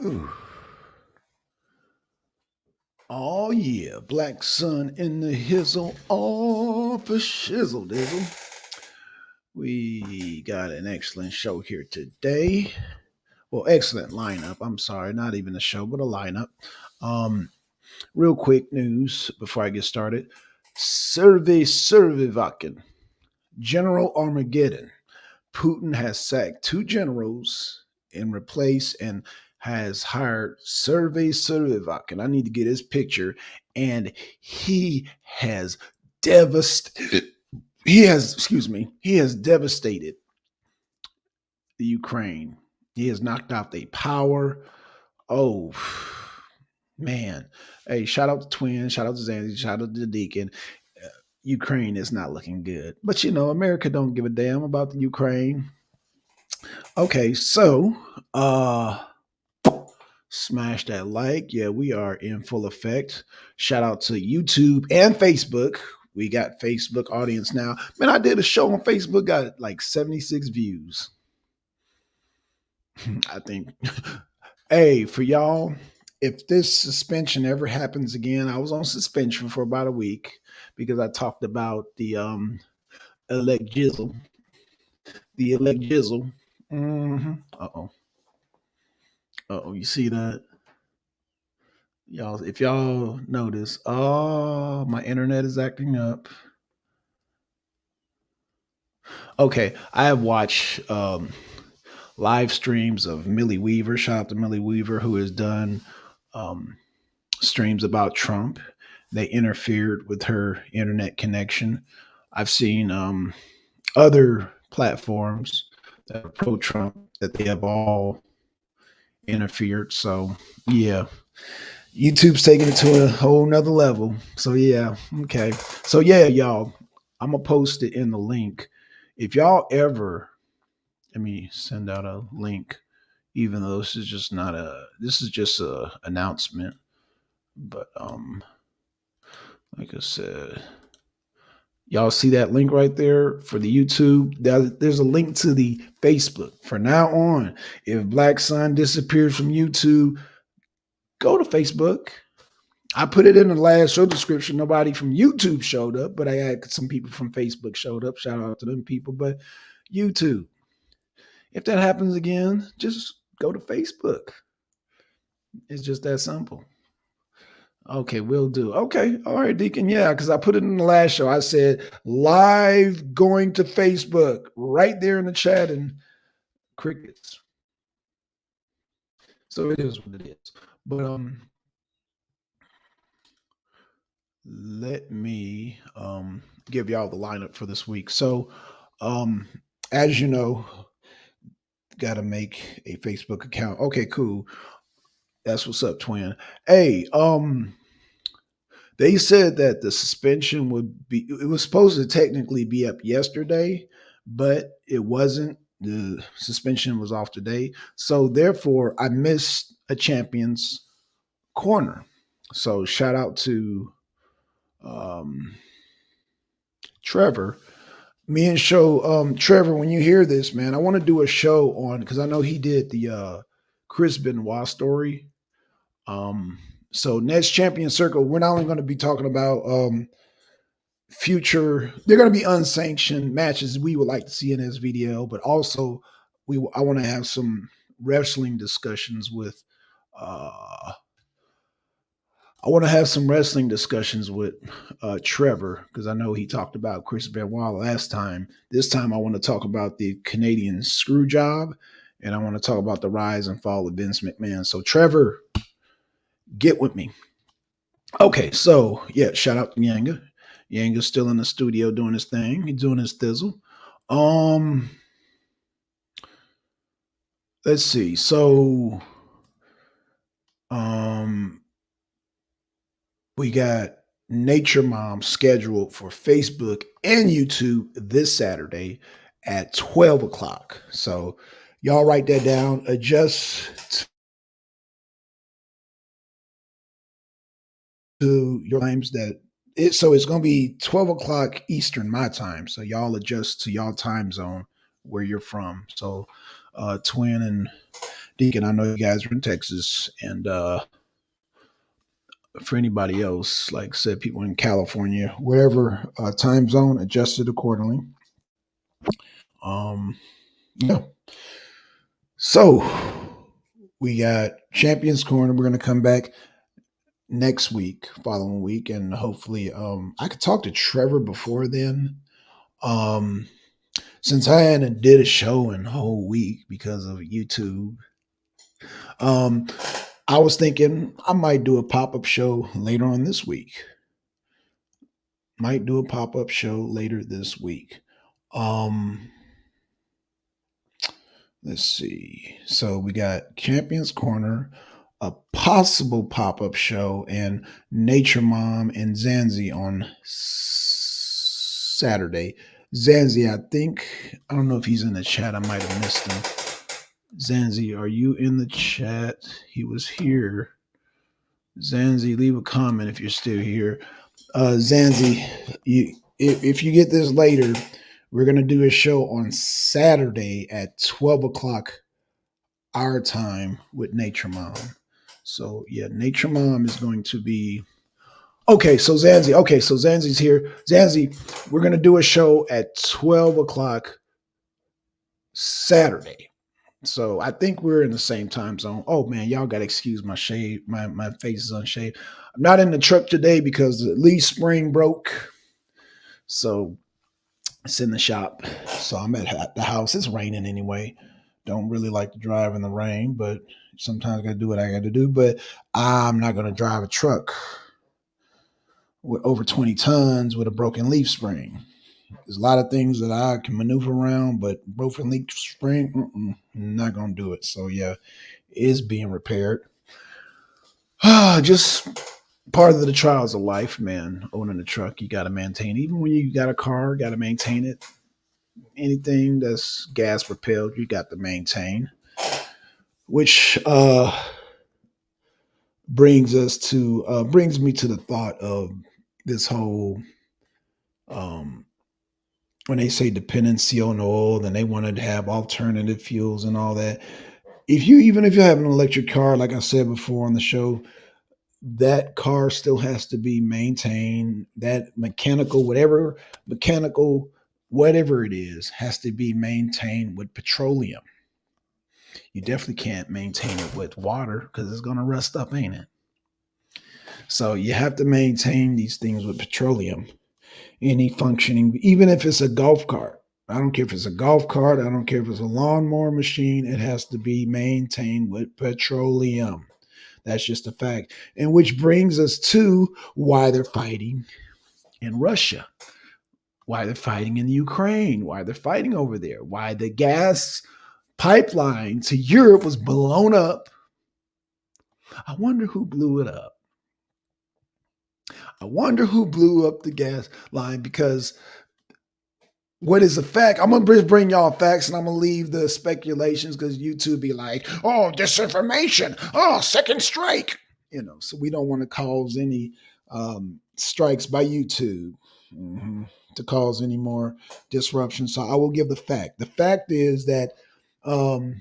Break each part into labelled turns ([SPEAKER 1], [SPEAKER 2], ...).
[SPEAKER 1] Ooh. Oh yeah, black sun in the hizzle, all for shizzle dizzle. We got an excellent show here today. Well, excellent lineup. I'm sorry, not even a show, but a lineup. Um, Real quick news before I get started. Survey General Armageddon. Putin has sacked two generals in replace and has hired Survey. I need to get his picture. And he has devastated. He has devastated the Ukraine. He has knocked out the power. Oh man. Hey, shout out to Twin, shout out to Zanzi, shout out to the Deacon. Ukraine is not looking good. But America don't give a damn about the Ukraine. Okay, so smash that like. Yeah, we are in full effect. Shout out to YouTube and Facebook. We got Facebook audience now. Man, I did a show on Facebook, got like 76 views. I think. Hey, for y'all, if this suspension ever happens again, I was on suspension for about a week because I talked about the elect jizzle. The elect jizzle. Uh-oh. Uh-oh, you see that? Y'all, if y'all notice, oh, my internet is acting up. Okay, I have watched live streams of Millie Weaver. Shout out to Millie Weaver, who has done um, streams about Trump. They interfered with her internet connection. I've seen other platforms that are pro Trump that they have all interfered. So, yeah, YouTube's taking it to a whole nother level. So yeah, okay. So yeah, y'all, I'm gonna post it in the link. If y'all ever, let me send out a link, even though this is just a announcement. But like I said, y'all see that link right there for the YouTube? There's a link to the Facebook. From now on, if Blackson disappears from YouTube, go to Facebook. I put it in the last show description. Nobody from YouTube showed up, but I had some people from Facebook showed up. Shout out to them people. But YouTube, if that happens again, just go to Facebook. It's just that simple. Okay, we'll do. Okay, all right, Deacon. Yeah, because I put it in the last show. I said live going to Facebook right there in the chat and crickets. So it is what it is. But let me give y'all the lineup for this week. So um as you know, got to make a Facebook account. Okay, cool. That's what's up, twin. Hey, they said that the suspension would be, it was supposed to technically be up yesterday, but it wasn't. The suspension was off today. So therefore, I missed a champion's corner. So shout out to um, Trevor. Me and show Trevor, when you hear this, man, I want to do a show on, because I know he did the Chris Benoit story. Um, so next champion circle, we're not only going to be talking about future, they're going to be unsanctioned matches we would like to see in this video, but also I want to have some wrestling discussions with uh I want to have some wrestling discussions with Trevor, because I know he talked about Chris Benoit last time. This time I want to talk about the Canadian screw job, and I want to talk about the rise and fall of Vince McMahon. So Trevor, get with me. Okay, so yeah, shout out to Yanga. Yanga's still in the studio doing his thing. He's doing his thizzle. Um, let's see. So, um, we got Nature Mom scheduled for Facebook and YouTube this Saturday at 12 o'clock. So, y'all write that down. Adjust to your times that so it's going to be 12 o'clock Eastern, my time. So, y'all adjust to y'all time zone where you're from. So, Twin and Deacon, I know you guys are in Texas, and for anybody else, like I said, people in California, whatever time zone, adjusted accordingly. Um, yeah. So we got Champions Corner. We're gonna come back next week, following week, and hopefully, I could talk to Trevor before then. Um, since I hadn't did a show in a whole week because of YouTube, um, I was thinking I might do a pop up show later on this week. Might do a pop up show later this week. Um, let's see. So we got Champions Corner, a possible pop up show, and Nature Mom and Zanzi on Saturday. Zanzi, I think, I don't know if he's in the chat. I might have missed him. Zanzi, are you in the chat? He was here. Zanzi, leave a comment if you're still here. Zanzi, if you get this later, we're gonna do a show on Saturday at 12 o'clock our time with Nature Mom. So yeah, Nature Mom is going to be okay. So Zanzi, Zanzi's here. Zanzi, we're gonna do a show at 12 o'clock Saturday. So I think we're in the same time zone. Oh man, y'all gotta excuse my shade. My face is unshaved. I'm not in the truck today because the leaf spring broke. So it's in the shop. So I'm at the house. It's raining anyway. Don't really like to drive in the rain, but sometimes I gotta do what I gotta do. But I'm not gonna drive a truck with over 20 tons with a broken leaf spring. There's a lot of things that I can maneuver around, but broken leaf spring, not gonna do it. So yeah, it is being repaired. Just part of the trials of life, man. Owning a truck, you got to maintain. Even when you got a car, got to maintain it. Anything that's gas propelled, you got to maintain. Which brings me to the thought of this whole um, when they say dependency on oil, then they wanted to have alternative fuels and all that. If you have an electric car, like I said before on the show, that car still has to be maintained. That mechanical, whatever it is, has to be maintained with petroleum. You definitely can't maintain it with water because it's going to rust up, ain't it? So you have to maintain these things with petroleum. Any functioning, even if it's a golf cart. I don't care if it's a golf cart. I don't care if it's a lawnmower machine. It has to be maintained with petroleum. That's just a fact. And which brings us to why they're fighting in Russia, why they're fighting in Ukraine, why they're fighting over there, why the gas pipeline to Europe was blown up. I wonder who blew it up. I wonder who blew up the gas line because what is a fact? I'm gonna just bring y'all facts and I'm gonna leave the speculations because YouTube be like, oh, disinformation, oh, second strike. So we don't want to cause any strikes by YouTube to cause any more disruption. So I will give the fact. The fact is that um,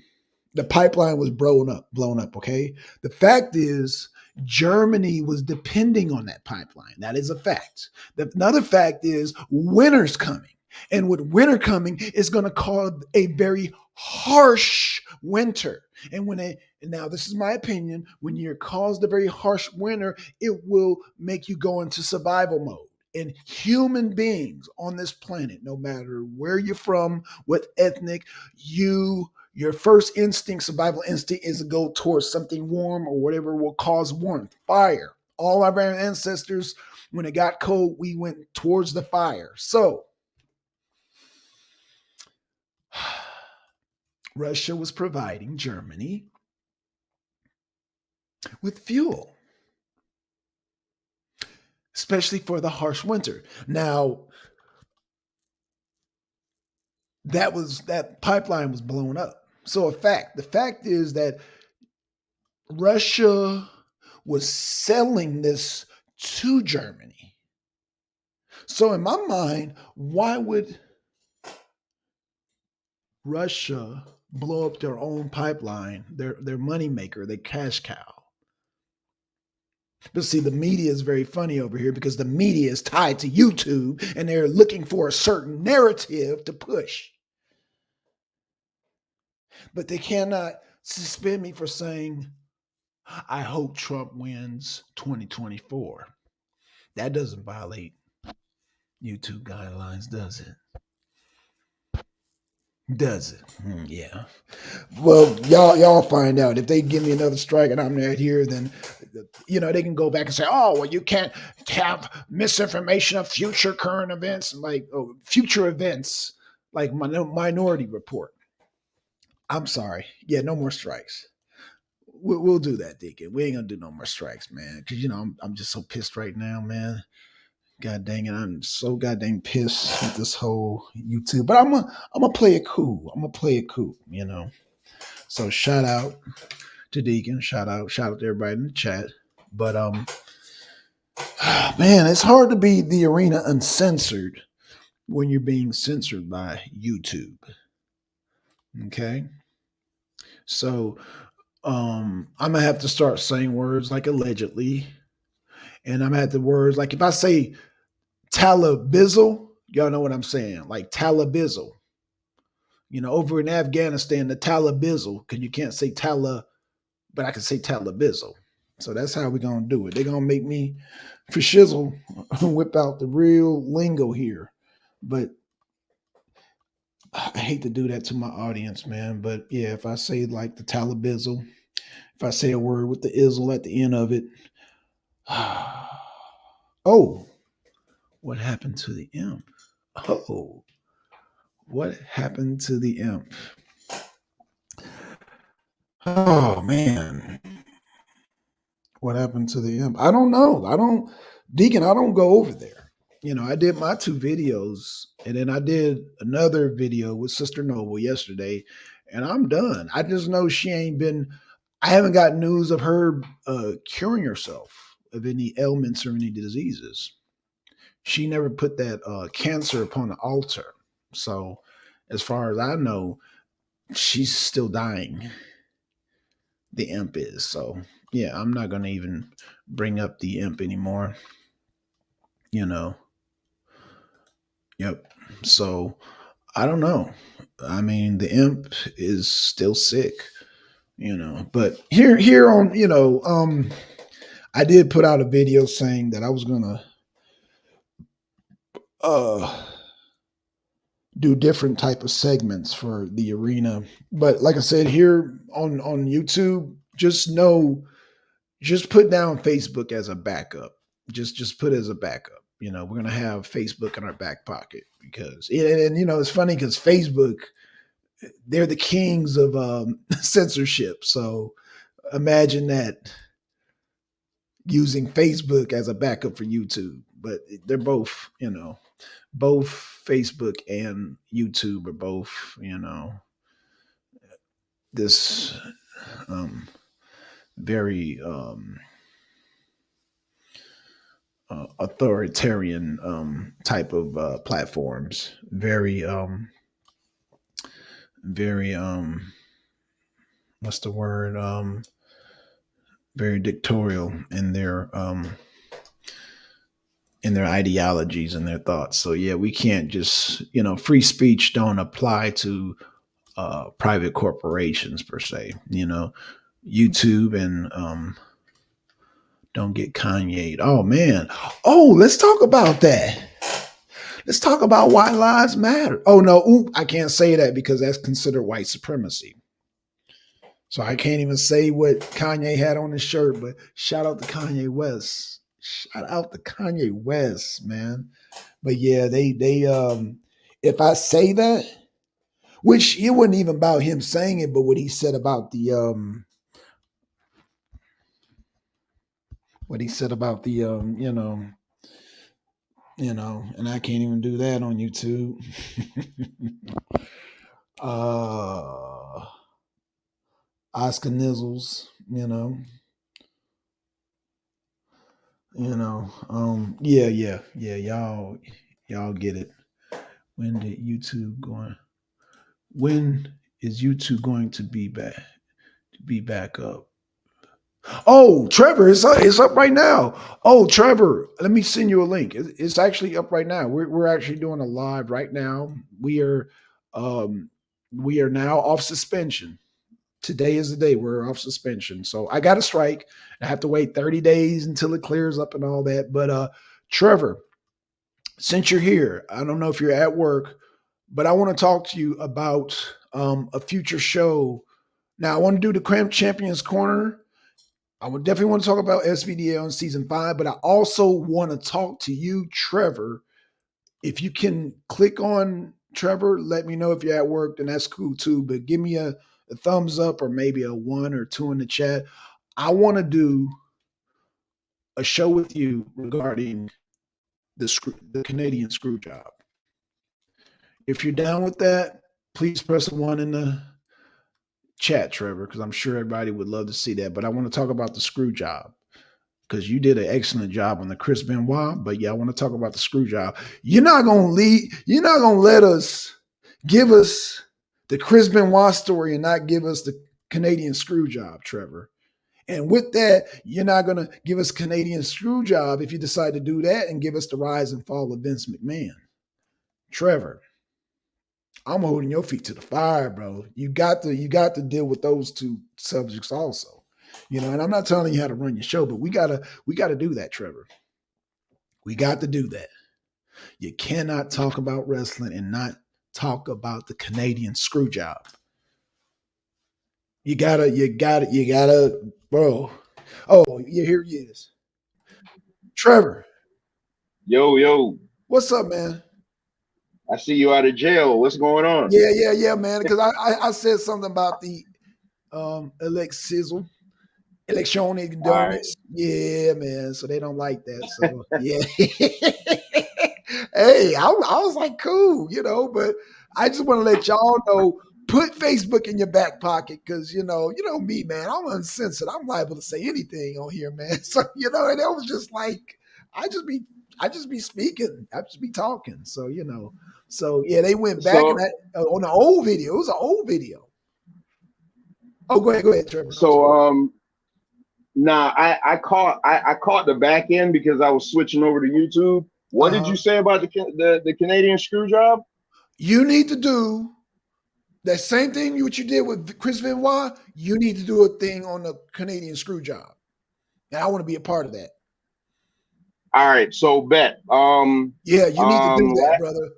[SPEAKER 1] the pipeline was blown up. Okay. The fact is Germany was depending on that pipeline. That is a fact. Another fact is winter's coming. And with winter coming, it's going to cause a very harsh winter. Now this is my opinion, when you're caused a very harsh winter, it will make you go into survival mode. And human beings on this planet, no matter where you're from, what ethnic, your first instinct, survival instinct, is to go towards something warm or whatever will cause warmth. Fire. All of our ancestors, when it got cold, we went towards the fire. So Russia was providing Germany with fuel, especially for the harsh winter. Now, that pipeline was blown up. So the fact is that Russia was selling this to Germany. So in my mind, why would Russia blow up their own pipeline, their money maker, their cash cow. But see, the media is very funny over here because the media is tied to YouTube and they're looking for a certain narrative to push. But they cannot suspend me for saying, I hope Trump wins 2024. That doesn't violate YouTube guidelines, does it? Does it? Yeah. Well, y'all find out. If they give me another strike and I'm not here, then they can go back and say, "Oh, well, you can't have misinformation of future current events, like future events, like Minority Report." I'm sorry. Yeah, no more strikes. We'll do that, Deacon. We ain't gonna do no more strikes, man. Because I'm just so pissed right now, man. God dang it, I'm so goddamn pissed with this whole YouTube. But I'm gonna play it cool. I'm gonna play it cool. So shout out to Deacon. Shout out to everybody in the chat. But man, it's hard to be the arena uncensored when you're being censored by YouTube. Okay. So I'm gonna have to start saying words like allegedly. And I'm gonna have the words like if I say Talabizzle, y'all know what I'm saying. Like Talabizzle. Over in Afghanistan, the Talabizzle, because you can't say Tala, but I can say Talabizzle. So that's how we're gonna do it. They're gonna make me for shizzle whip out the real lingo here. But I hate to do that to my audience, man. But yeah, if I say like the Talabizzle, if I say a word with the izzle at the end of it, oh, what happened to the imp? Oh, what happened to the imp? Oh man, what happened to the imp? I don't know. Deacon. I don't go over there. I did my two videos, and then I did another video with Sister Noble yesterday, and I'm done. I just know she ain't been. I haven't got news of her curing herself of any ailments or any diseases. She never put that cancer upon the altar. So, as far as I know, she's still dying. The imp is. So, yeah, I'm not going to even bring up the imp anymore. You know, yep. So, I don't know. I mean, the imp is still sick, but here on, I did put out a video saying that I was going to uh do different type of segments for the arena. But like I said, here on YouTube, just put down Facebook as a backup. Just put it as a backup. We're gonna have Facebook in our back pocket because and it's funny because Facebook, they're the kings of censorship. So imagine that, using Facebook as a backup for YouTube. But they're both Facebook and YouTube are both, this um, very authoritarian type of platforms. Very what's the word? Very dictatorial in their ideologies and their thoughts. So yeah, we can't just free speech don't apply to private corporations per se. YouTube and don't get Kanye. Oh man. Oh, let's talk about that. Let's talk about why lives matter. Oh no, I can't say that because that's considered white supremacy. So I can't even say what Kanye had on his shirt, but shout out to Kanye West. Shout out to Kanye West, man. But yeah, they if I say that, which it wasn't even about him saying it, but what he said about the and I can't even do that on YouTube. Oscar Nizzles, yeah, y'all get it. When did YouTube going? When Is YouTube going to be back up? Oh, Trevor, it's up right now. Oh, Trevor, let me send you a link. It's actually up right now. We're actually doing a live right now. Um we are now off suspension. Today is the day we're off suspension. So I got a strike. I have to wait 30 days until it clears up and all that. But Trevor, since you're here, I don't know if you're at work, but I want to talk to you about a future show. Now I want to do the Cramp Champions Corner. I would definitely want to talk about SVDL in season 5, but I also want to talk to you, Trevor. If you can click on Trevor, let me know if you're at work, then that's cool too. But give me a thumbs up or maybe a 1 or 2 in the chat. I want to do a show with you regarding the Canadian screw job. If you're down with that, please press a 1 in the chat, Trevor, because I'm sure everybody would love to see that. But I want to talk about the screw job because you did an excellent job on the Chris Benoit. But yeah, I want to talk about the screw job. You're not gonna lead. You're not gonna let us give us the Chris Benoit story and not give us the Canadian screw job, Trevor. And with that, you're not gonna give us Canadian screw job if you decide to do that and give us the rise and fall of Vince McMahon, Trevor. I'm holding your feet to the fire, bro. You got to deal with those two subjects also. And I'm not telling you how to run your show, but we gotta do that, Trevor. We got to do that. You cannot talk about wrestling and not talk about the Canadian screw job. You gotta, bro. Oh, yeah, here he is. Trevor,
[SPEAKER 2] Yo, yo,
[SPEAKER 1] what's up, man?
[SPEAKER 2] I see you out of jail. What's going on?
[SPEAKER 1] Yeah, man. Because I said something about the Alex Sizzle. Electronic
[SPEAKER 2] All right.
[SPEAKER 1] endurance. Yeah, man. So they don't like that. So yeah. Hey, I was like, cool, but I just want to let y'all know, put Facebook in your back pocket because you know me, man. I'm uncensored. I'm liable to say anything on here, man. So and it was just like I just be I just be speaking. I just be talking. So So yeah, they went back and
[SPEAKER 2] So,
[SPEAKER 1] on the old video. It was an old video. Oh, go ahead, Trevor. I'm
[SPEAKER 2] so,
[SPEAKER 1] sorry.
[SPEAKER 2] nah, I caught the back end because I was switching over to YouTube. What did
[SPEAKER 1] Uh-huh.
[SPEAKER 2] you say about the Canadian screw job?
[SPEAKER 1] You need to do that same thing what you did with Chris Benoit. You need to do a thing on the Canadian screw job, and I want to be a part of that.
[SPEAKER 2] All right, so bet.
[SPEAKER 1] Yeah, you need to do that, brother.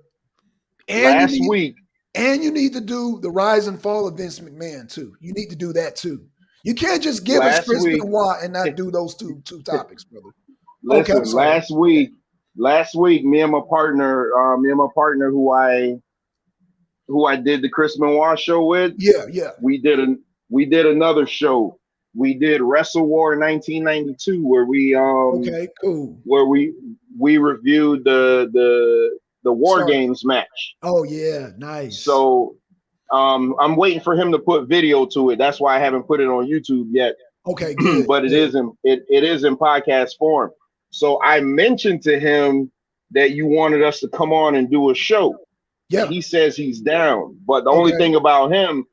[SPEAKER 1] And you
[SPEAKER 2] last
[SPEAKER 1] need
[SPEAKER 2] week,
[SPEAKER 1] and you need to do the rise and fall of Vince McMahon too. You need to do that too. You can't just give us
[SPEAKER 2] last
[SPEAKER 1] Chris
[SPEAKER 2] week,
[SPEAKER 1] Benoit and not do those two topics, brother. Okay, I'm
[SPEAKER 2] listen,
[SPEAKER 1] sorry. Okay.
[SPEAKER 2] last week, me and my partner who I did the Chris Benoit show with,
[SPEAKER 1] Yeah, yeah.
[SPEAKER 2] we did a we did another show. We did Wrestle War 1992,
[SPEAKER 1] Okay, cool.
[SPEAKER 2] where we reviewed the War
[SPEAKER 1] Sorry.
[SPEAKER 2] Games match.
[SPEAKER 1] Oh yeah, nice.
[SPEAKER 2] So I'm waiting for him to put video to it. That's why I haven't put it on YouTube yet.
[SPEAKER 1] Okay, good,
[SPEAKER 2] But
[SPEAKER 1] good.
[SPEAKER 2] it is in podcast form. So I mentioned to him that you wanted us to come on and do a show, and
[SPEAKER 1] Yeah.
[SPEAKER 2] he says he's down. But the only
[SPEAKER 1] Okay.
[SPEAKER 2] thing about him,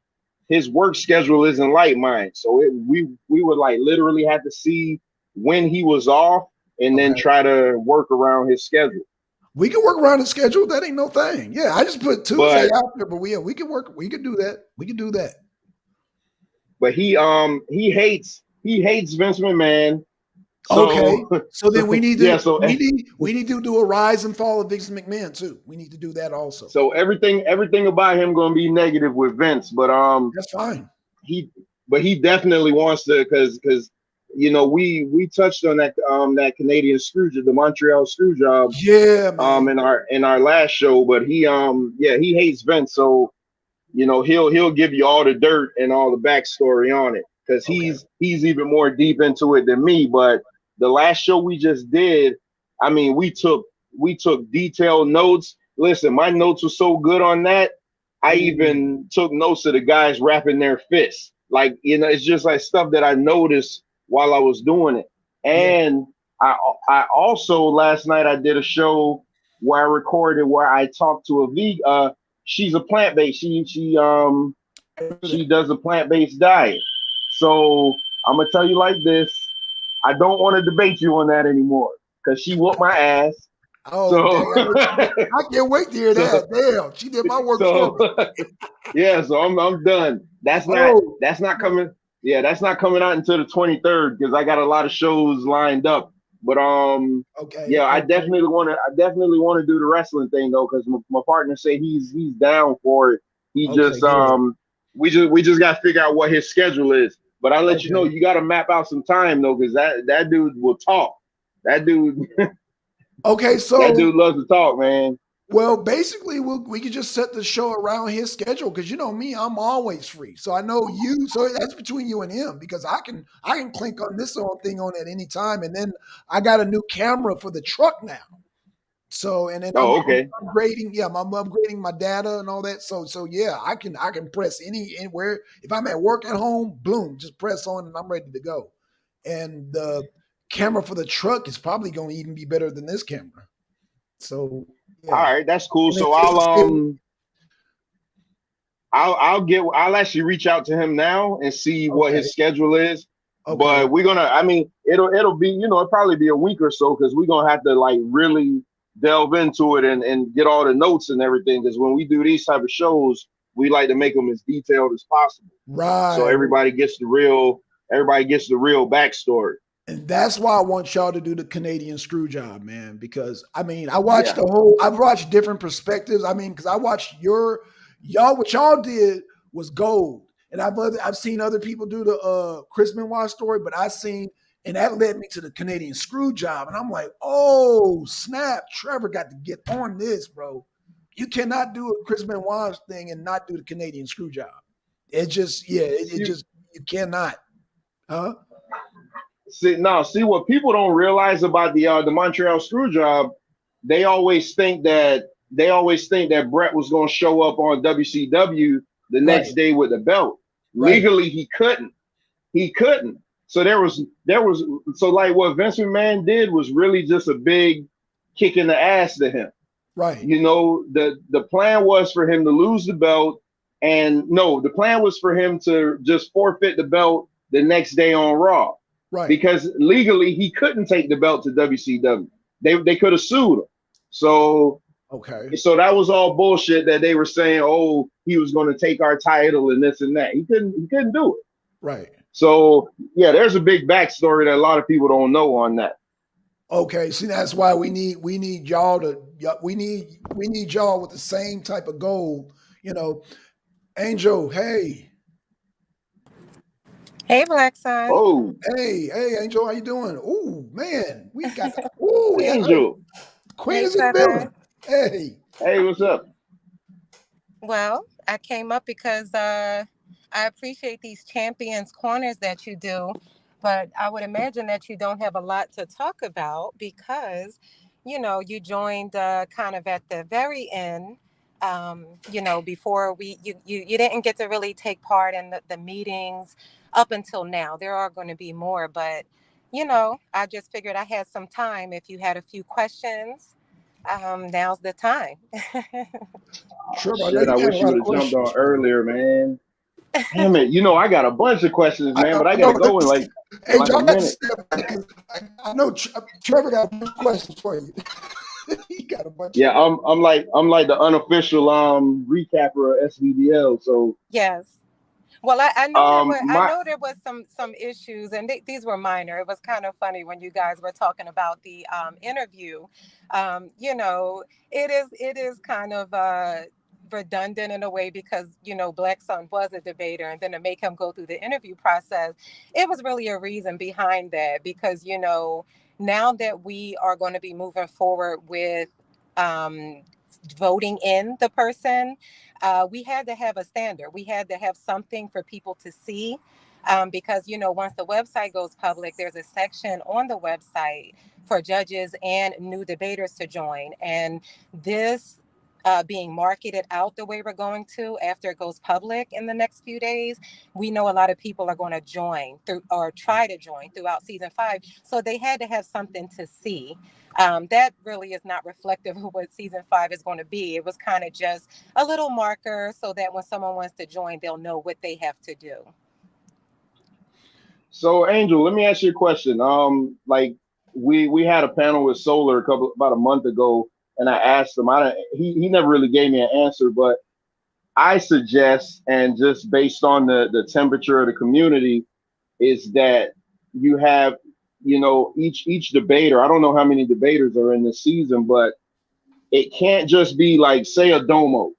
[SPEAKER 2] his work schedule isn't like mine. So we would like literally have to see when he was off and then
[SPEAKER 1] Okay.
[SPEAKER 2] try to work around his schedule.
[SPEAKER 1] We can work around the schedule. That ain't no thing. Yeah, I just put Tuesday
[SPEAKER 2] But
[SPEAKER 1] out there, but we can work. We can do that. We can do that.
[SPEAKER 2] he hates Vince McMahon.
[SPEAKER 1] Okay.
[SPEAKER 2] So
[SPEAKER 1] So then we need to
[SPEAKER 2] yeah, so
[SPEAKER 1] we need to do a rise and fall of Vince McMahon too. We need to do that also.
[SPEAKER 2] everything about him gonna be negative with Vince, but
[SPEAKER 1] That's fine.
[SPEAKER 2] he he definitely wants to because we touched on that Canadian screw job, the Montreal screw job
[SPEAKER 1] Yeah, man.
[SPEAKER 2] in our last show, but he hates Vince, so he'll give you all the dirt and all the backstory on it because
[SPEAKER 1] Okay.
[SPEAKER 2] he's even more deep into it than me. But the last show we just did, I mean, we took detailed notes. Listen, my notes were so good on that. I
[SPEAKER 1] Ooh.
[SPEAKER 2] even took notes of the guys wrapping their fists. Like, it's just like stuff that I noticed while I was doing it.
[SPEAKER 1] Yeah.
[SPEAKER 2] And I also last night I did a show where I recorded where I talked to a vegan. She's a plant based. She She does a plant-based diet. So I'm gonna tell you like this: I don't want to debate you on that anymore because she whooped my ass.
[SPEAKER 3] Oh, dang.
[SPEAKER 2] So,
[SPEAKER 3] I can't wait to hear
[SPEAKER 2] so,
[SPEAKER 3] that. Damn. She did my work for
[SPEAKER 2] so,
[SPEAKER 3] me.
[SPEAKER 2] yeah. So I'm done.
[SPEAKER 3] Oh,
[SPEAKER 2] That's not coming. Yeah, that's not coming out until the 23rd because I got a lot of shows lined up. But
[SPEAKER 3] okay.
[SPEAKER 2] yeah,
[SPEAKER 3] Okay.
[SPEAKER 2] I definitely want to do the wrestling thing though because my partner said he's down for it. He
[SPEAKER 3] Okay,
[SPEAKER 2] just
[SPEAKER 3] good.
[SPEAKER 2] we just got to figure out what his schedule is. But I let you know
[SPEAKER 3] Okay.
[SPEAKER 2] you got to map out some time though because that dude will talk. That dude
[SPEAKER 3] Okay,
[SPEAKER 2] that
[SPEAKER 3] so
[SPEAKER 2] dude loves to talk, man.
[SPEAKER 3] well, basically, we could just set the show around his schedule because you know me, I'm always free. So I know you. So that's between you and him because I can clink on this on thing on at any time, and then I got a new camera for the truck now. So and then I'm,
[SPEAKER 2] Oh,
[SPEAKER 3] I'm
[SPEAKER 2] okay.
[SPEAKER 3] upgrading. Yeah, I'm upgrading my data and all that. So yeah, I can press anywhere. If I'm at work at home, boom, just press on and I'm ready to go. And the camera for the truck is probably going to even be better than this camera. So
[SPEAKER 2] All
[SPEAKER 3] yeah,
[SPEAKER 2] right, that's cool.
[SPEAKER 3] and
[SPEAKER 2] So
[SPEAKER 3] it's the same.
[SPEAKER 2] I'll actually reach out to him now and see what
[SPEAKER 3] Okay,
[SPEAKER 2] his schedule is.
[SPEAKER 3] okay,
[SPEAKER 2] But we're gonna, I mean, it'll be, it'll probably be a week or so because we're gonna have to like really delve into it and get all the notes and everything. Because when we do these type of shows, we like to make them as detailed as possible, so
[SPEAKER 3] right.
[SPEAKER 2] everybody gets the real backstory.
[SPEAKER 3] And that's why I want y'all to do the Canadian screw job, man. Because I mean,
[SPEAKER 2] Yeah.
[SPEAKER 3] I've watched different perspectives. I mean, because I watched what y'all did was gold. And I've seen other people do the Chris Benoit story, but I seen, and that led me to the Canadian screw job. And I'm like, oh, snap. Trevor got to get on this, bro. You cannot do a Chris Benoit thing and not do the Canadian screw job. It just, yeah, it
[SPEAKER 2] See,
[SPEAKER 3] just, you cannot. Huh?
[SPEAKER 2] see what people don't realize about the Montreal screw job. They always think that Brett was going to show up on WCW the
[SPEAKER 3] Right,
[SPEAKER 2] next day with the belt.
[SPEAKER 3] right,
[SPEAKER 2] Legally, he couldn't. He couldn't. So there was so like what Vince McMahon did was really just a big kick in the ass to him.
[SPEAKER 3] right,
[SPEAKER 2] The plan was for him to lose the belt, and no, the plan was for him to just forfeit the belt the next day on Raw,
[SPEAKER 3] right.
[SPEAKER 2] because legally he couldn't take the belt to WCW. They could have sued him. So
[SPEAKER 3] Okay.
[SPEAKER 2] so that was all bullshit that they were saying. Oh, he was going to take our title and this and that. He couldn't do it.
[SPEAKER 3] Right.
[SPEAKER 2] So yeah, there's a big backstory that a lot of people don't know on that.
[SPEAKER 3] Okay. See, that's why we need y'all to we need y'all with the same type of goal. You know, Angel. Hey,
[SPEAKER 4] Hey, Blackson.
[SPEAKER 2] Oh,
[SPEAKER 3] hey, Angel. How you doing? Oh man, we got
[SPEAKER 2] Angel.
[SPEAKER 3] Queen
[SPEAKER 4] Hey,
[SPEAKER 3] is in the
[SPEAKER 4] Trevor.
[SPEAKER 3] building. Hey.
[SPEAKER 2] Hey, what's up?
[SPEAKER 4] Well, I came up because I appreciate these champions corners that you do, but I would imagine that you don't have a lot to talk about because, you joined kind of at the very end. Before you didn't get to really take part in the meetings up until now. There are going to be more, but I just figured I had some time. If you had a few questions, now's the time.
[SPEAKER 2] Oh
[SPEAKER 3] Trevor, I know
[SPEAKER 2] shit!
[SPEAKER 3] you
[SPEAKER 2] I
[SPEAKER 3] got a
[SPEAKER 2] wish you
[SPEAKER 3] lot
[SPEAKER 2] would
[SPEAKER 3] of
[SPEAKER 2] have jumped on
[SPEAKER 3] questions, man.
[SPEAKER 2] earlier, man. Damn it! I got a bunch of questions, man, but I
[SPEAKER 3] No,
[SPEAKER 2] gotta
[SPEAKER 3] let
[SPEAKER 2] go
[SPEAKER 3] me
[SPEAKER 2] in
[SPEAKER 3] see.
[SPEAKER 2] like
[SPEAKER 3] Angel,
[SPEAKER 2] a
[SPEAKER 3] I got to
[SPEAKER 2] minute.
[SPEAKER 3] step back because I know Trevor got a bunch of questions for you. He got a bunch of
[SPEAKER 2] Yeah,
[SPEAKER 3] questions.
[SPEAKER 2] I'm like the unofficial recapper of SVDL. So
[SPEAKER 4] Yes. Well, I
[SPEAKER 2] my
[SPEAKER 4] know there was some issues, and these were minor. It was kind of funny when you guys were talking about the interview. Um, you know, it is kind of redundant in a way because Black Son was a debater, and then to make him go through the interview process, it was really a reason behind that because now that we are going to be moving forward with um, voting in the person, we had to have a standard. We had to have something for people to see because, once the website goes public, there's a section on the website for judges and new debaters to join. And this being marketed out the way we're going to after it goes public in the next few days, we know a lot of people are going to join through or try to join throughout season 5. So they had to have something to see. That really is not reflective of what season 5 is going to be. It was kind of just a little marker so that when someone wants to join, they'll know what they have to do.
[SPEAKER 2] So, Angel, let me ask you a question. Like we had a panel with Solar about a month ago, and I asked him. He never really gave me an answer, but I suggest, and just based on the temperature of the community, is that you have, each debater. I don't know how many debaters are in this season, but it can't just be like, say, a domo.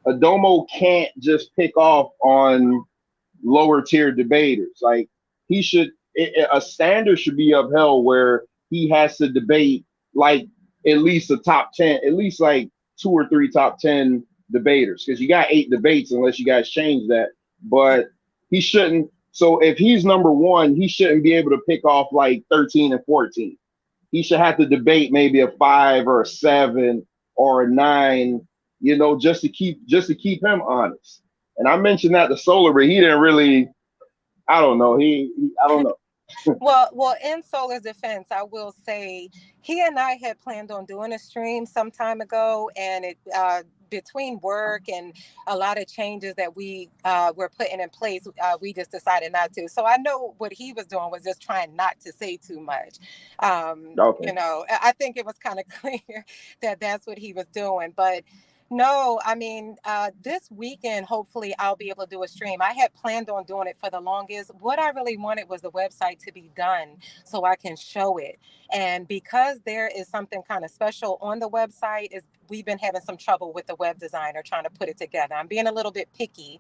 [SPEAKER 2] A domo can't just pick off on lower tier debaters. Like a standard should be upheld where he has to debate like at least a top 10, at least like 2 or 3 top 10 debaters, because you got 8 debates unless you guys change that. But he shouldn't. So if he's number one, he shouldn't be able to pick off like 13 and 14. He should have to debate maybe a 5 or a 7 or a 9, just to keep him honest. And I mentioned that to Solar, but he didn't really. I don't know. I don't know.
[SPEAKER 4] Well, in Solar's defense, I will say he and I had planned on doing a stream some time ago, and it between work and a lot of changes that we were putting in place, we just decided not to. So I know what he was doing was just trying not to say too much.
[SPEAKER 2] Okay.
[SPEAKER 4] I think it was kind of clear that that's what he was doing, but. No, I mean, this weekend, hopefully I'll be able to do a stream. I had planned on doing it for the longest. What I really wanted was the website to be done so I can show it. And because there is something kind of special on the website, is we've been having some trouble with the web designer trying to put it together. I'm being a little bit picky.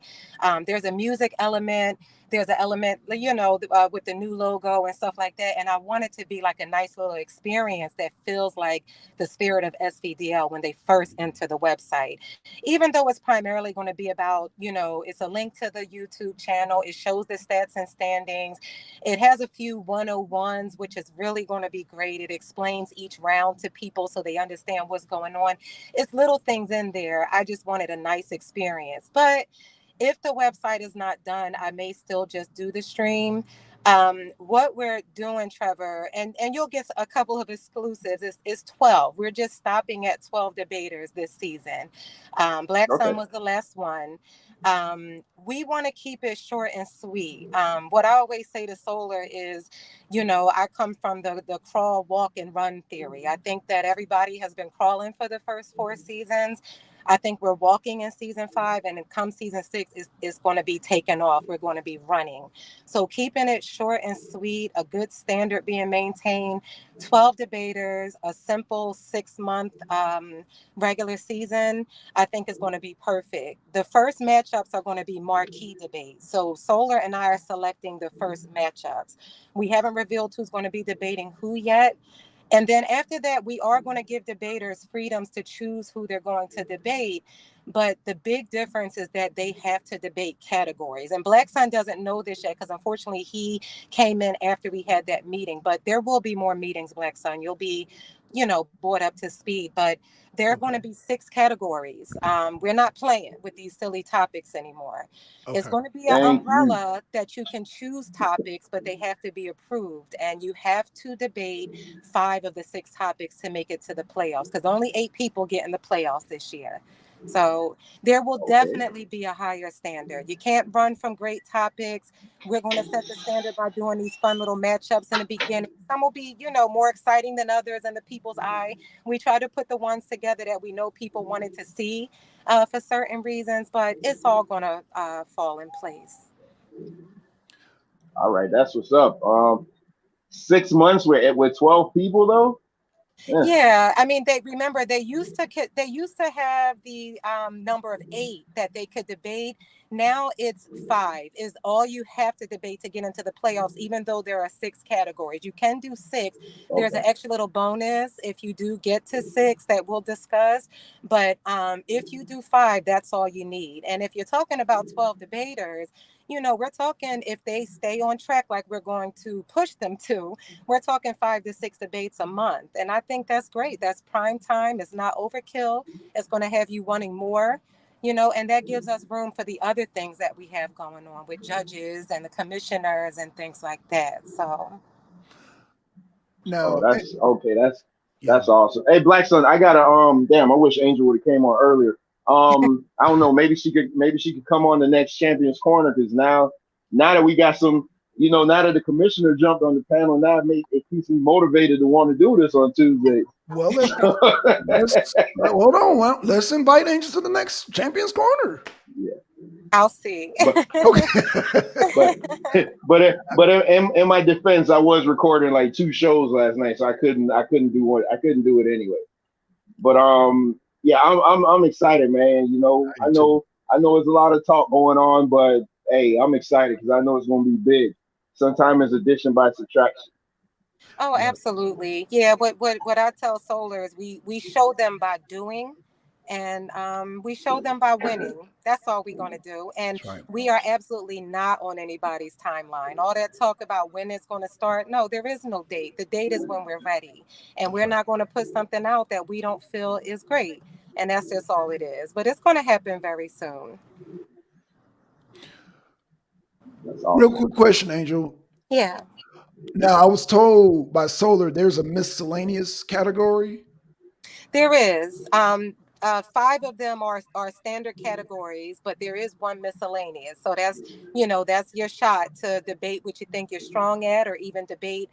[SPEAKER 4] There's a music element. There's an element, with the new logo and stuff like that. And I want it to be like a nice little experience that feels like the spirit of SVDL when they first enter the website. Even though it's primarily going to be about, it's a link to the YouTube channel. It shows the stats and standings. It has a few 101s, which is really going to be great. It explains each round to people so they understand what's going on. It's little things in there. I just wanted a nice experience. But if the website is not done, I may still just do the stream. What we're doing, Trevor, and you'll get a couple of exclusives, is 12. We're just stopping at 12 debaters this season. Blackson
[SPEAKER 2] Okay.
[SPEAKER 4] was the last one. We want to keep it short and sweet. What I always say to Solar is, I come from the crawl, walk, and run theory. I think that everybody has been crawling for the first 4 seasons. I think we're walking in season 5, and then come season 6 is going to be taken off. We're going to be running. So keeping it short and sweet, a good standard being maintained, 12 debaters, a simple 6-month regular season, I think is going to be perfect. The first matchups are going to be marquee debates. So Solar and I are selecting the first matchups. We haven't revealed who's going to be debating who yet. And then after that, we are going to give debaters freedoms to choose who they're going to debate. But the big difference is that they have to debate categories. And Black Sun doesn't know this yet because unfortunately he came in after we had that meeting. But there will be more meetings, Black Sun. You'll be, brought up to speed. But there are going to
[SPEAKER 3] Okay.
[SPEAKER 4] be 6 categories. We're not playing with these silly topics anymore. It's
[SPEAKER 3] Okay.
[SPEAKER 4] going to be an
[SPEAKER 2] Thank you.
[SPEAKER 4] umbrella that you can choose topics, but they have to be approved. And you have to debate 5 of the 6 topics to make it to the playoffs because only 8 people get in the playoffs this year. So there will
[SPEAKER 2] Okay.
[SPEAKER 4] definitely be a higher standard. You can't run from great topics. We're going to set the standard by doing these fun little matchups in the beginning. Some will be, more exciting than others in the people's eye. We try to put the ones together that we know people wanted to see for certain reasons, but it's all going to fall in place.
[SPEAKER 2] All right. That's what's up. 6 months with 12 people though. Yeah.
[SPEAKER 4] Yeah, I mean, they used to have the number of 8 that they could debate. Now it's 5 is all you have to debate to get into the playoffs. Even though there are 6 categories, you can do 6. There's an
[SPEAKER 2] Okay.
[SPEAKER 4] extra little bonus if you do get to 6 that we'll discuss. But if you do 5, that's all you need. And if you're talking about 12 debaters, we're talking, if they stay on track like we're going to push them to, we're talking 5 to 6 debates a month. And I think that's great. That's prime time. It's not overkill. It's going to have you wanting more. And that gives us room for the other things that we have going on with judges and the commissioners and things like that. So,
[SPEAKER 2] Oh,
[SPEAKER 3] Now,
[SPEAKER 2] that's okay.
[SPEAKER 3] yeah.
[SPEAKER 2] That's awesome. Hey, Black Son, I gotta damn, I wish Angel would have came on earlier. I don't know, maybe she could come on the next Champions Corner because now that we got some, now that the commissioner jumped on the panel, now it keeps me motivated to want to do this on Tuesday.
[SPEAKER 3] Well, let's hold on. Well, let's invite Angel to the next Champions Corner.
[SPEAKER 2] Yeah,
[SPEAKER 4] I'll see.
[SPEAKER 2] but
[SPEAKER 3] Okay.
[SPEAKER 2] but but in my defense, I was recording like two shows last night, so I couldn't do it anyway. But yeah, I'm excited, man.
[SPEAKER 3] I
[SPEAKER 2] I
[SPEAKER 3] do too.
[SPEAKER 2] know I know there's a lot of talk going on, but hey, I'm excited because I know it's gonna be big. Sometimes it's addition by subtraction.
[SPEAKER 4] Oh,
[SPEAKER 3] Yep.
[SPEAKER 4] absolutely. Yeah, what I tell Solar is we show them by doing, and we show them by winning. That's all we're going to do. And
[SPEAKER 3] That's right.
[SPEAKER 4] we are absolutely not on anybody's timeline. All that talk about when it's going to start, no, there is no date. The date is when we're ready. And
[SPEAKER 3] That's
[SPEAKER 4] we're
[SPEAKER 3] right.
[SPEAKER 4] not going to put something out that we don't feel is great. And that's just all it is. But it's going to happen very soon.
[SPEAKER 2] That's
[SPEAKER 3] Real
[SPEAKER 2] awesome.
[SPEAKER 3] quick question, Angel.
[SPEAKER 4] Yeah.
[SPEAKER 3] Now, I was told by Solar there's a miscellaneous category.
[SPEAKER 4] There is. Five of them are standard categories, but there is one miscellaneous. So that's your shot to debate what you think you're strong at, or even debate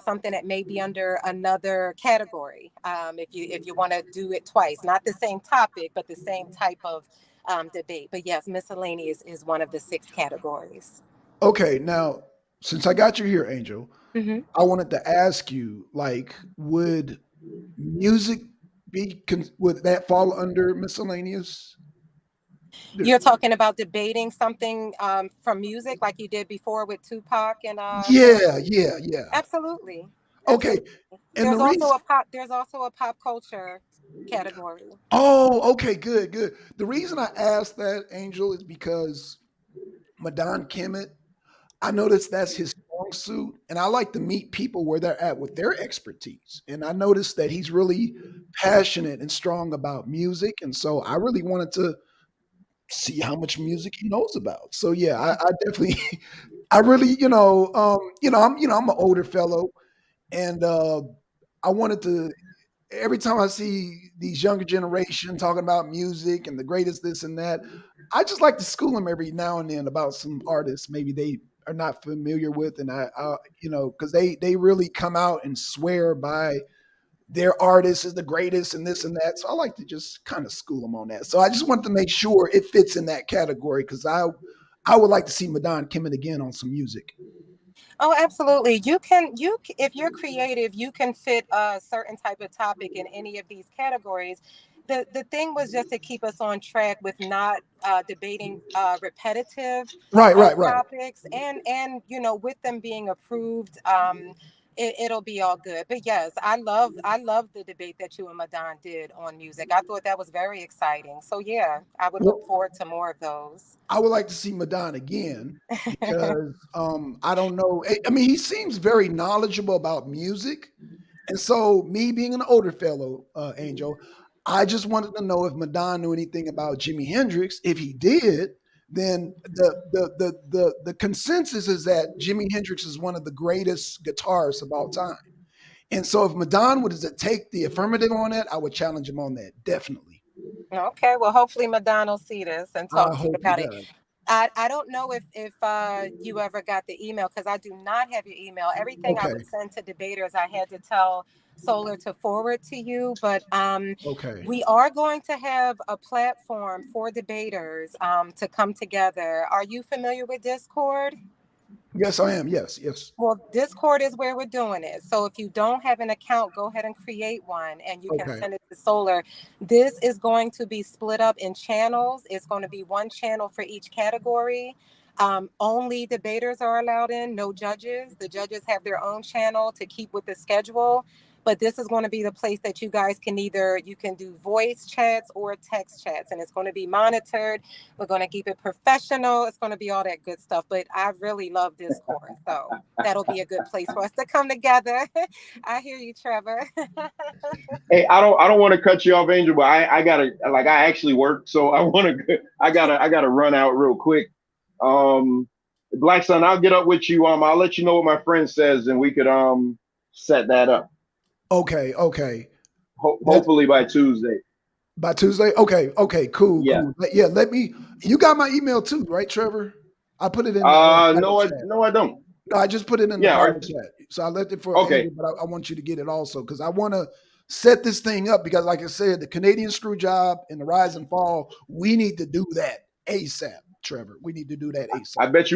[SPEAKER 4] something that may be under another category. If you want to do it twice, not the same topic, but the same type of debate. But yes, miscellaneous is one of the six categories.
[SPEAKER 3] Okay, now since I got you here, Angel,
[SPEAKER 4] Hmm.
[SPEAKER 3] I wanted to ask you, like, would music would that fall under miscellaneous?
[SPEAKER 4] You're talking about debating something from music, like you did before with Tupac and
[SPEAKER 3] Yeah, yeah, yeah.
[SPEAKER 4] absolutely,
[SPEAKER 3] Okay,
[SPEAKER 4] absolutely.
[SPEAKER 3] and the reason.
[SPEAKER 4] There's also a pop culture category.
[SPEAKER 3] Oh, okay, good, good. The reason I asked that, Angel, is because Madon Kemet, I noticed that's his strong suit, and I like to meet people where they're at with their expertise. And I noticed that he's really passionate and strong about music, and so I really wanted to see how much music he knows about. So yeah, I definitely, I really, I'm an older fellow, and I wanted to. Every time I see these younger generation talking about music and the greatest this and that, I just like to school them every now and then about some artists maybe they are not familiar with, and because they really come out and swear by their artist is the greatest and this and that. So I like to just kind of school them on that. So I just wanted to make sure it fits in that category because I would like to see Madon Kimmett again on some music.
[SPEAKER 4] Oh, absolutely. If you're creative, you can fit a certain type of topic in any of these categories. The thing was just to keep us on track with not debating repetitive
[SPEAKER 3] Right, right, right.
[SPEAKER 4] topics, and with them being approved, it'll be all good. But yes, I love the debate that you and Madan did on music. I thought that was very exciting. So yeah, I would look
[SPEAKER 3] Well,
[SPEAKER 4] forward to more of those.
[SPEAKER 3] I would like to see Madon again because I don't know. I mean, he seems very knowledgeable about music, and so me being an older fellow, Angel, I just wanted to know if Madon knew anything about Jimi Hendrix. If he did, then the consensus is that Jimi Hendrix is one of the greatest guitarists of all time. And so if Madon would take the affirmative on that, I would challenge him on that definitely.
[SPEAKER 4] Okay, well, hopefully Madonna will see this and
[SPEAKER 3] I
[SPEAKER 4] talk to you
[SPEAKER 3] hope he
[SPEAKER 4] about it.
[SPEAKER 3] does.
[SPEAKER 4] I don't know if you ever got the email, because I do not have your email. Everything I
[SPEAKER 3] Okay,
[SPEAKER 4] would send to debaters, I had to tell Solar to forward to you. But
[SPEAKER 3] okay.
[SPEAKER 4] we are going to have a platform for debaters to come together. Are you familiar with Discord?
[SPEAKER 3] Yes, I am. Yes, yes.
[SPEAKER 4] Well, Discord is where we're doing it. So if you don't have an account, go ahead and create one and you can
[SPEAKER 3] Okay.
[SPEAKER 4] send it to Solar. This is going to be split up in channels. It's going to be one channel for each category. Only debaters are allowed in, no judges. The judges have their own channel to keep with the schedule. But this is going to be the place that you guys can either you can do voice chats or text chats, and it's going to be monitored. We're going to keep it professional. It's going to be all that good stuff. But I really love Discord, so that'll be a good place for us to come together. I hear you, Trevor.
[SPEAKER 2] Hey, I don't want to cut you off, Angel, but I gotta like I actually work, so I want to I gotta run out real quick. Um, Black Sun, I'll get up with you. I'll let you know what my friend says, and we could set that up.
[SPEAKER 3] Okay, okay. That's
[SPEAKER 2] Hopefully by Tuesday.
[SPEAKER 3] by Tuesday. Okay, okay, cool,
[SPEAKER 2] Yeah.
[SPEAKER 3] cool. Yeah, let me. You got my email too, right, Trevor? I put it in the private
[SPEAKER 2] No,
[SPEAKER 3] chat.
[SPEAKER 2] no, I don't.
[SPEAKER 3] No, I just put it in the
[SPEAKER 2] Yeah.
[SPEAKER 3] private chat. So I left it for
[SPEAKER 2] Okay.
[SPEAKER 3] Angel, but I want you to get it also because I want to set this thing up because, like I said, the Canadian screw job and the rise and fall, we need to do that ASAP, Trevor. We need to do that ASAP.
[SPEAKER 2] I bet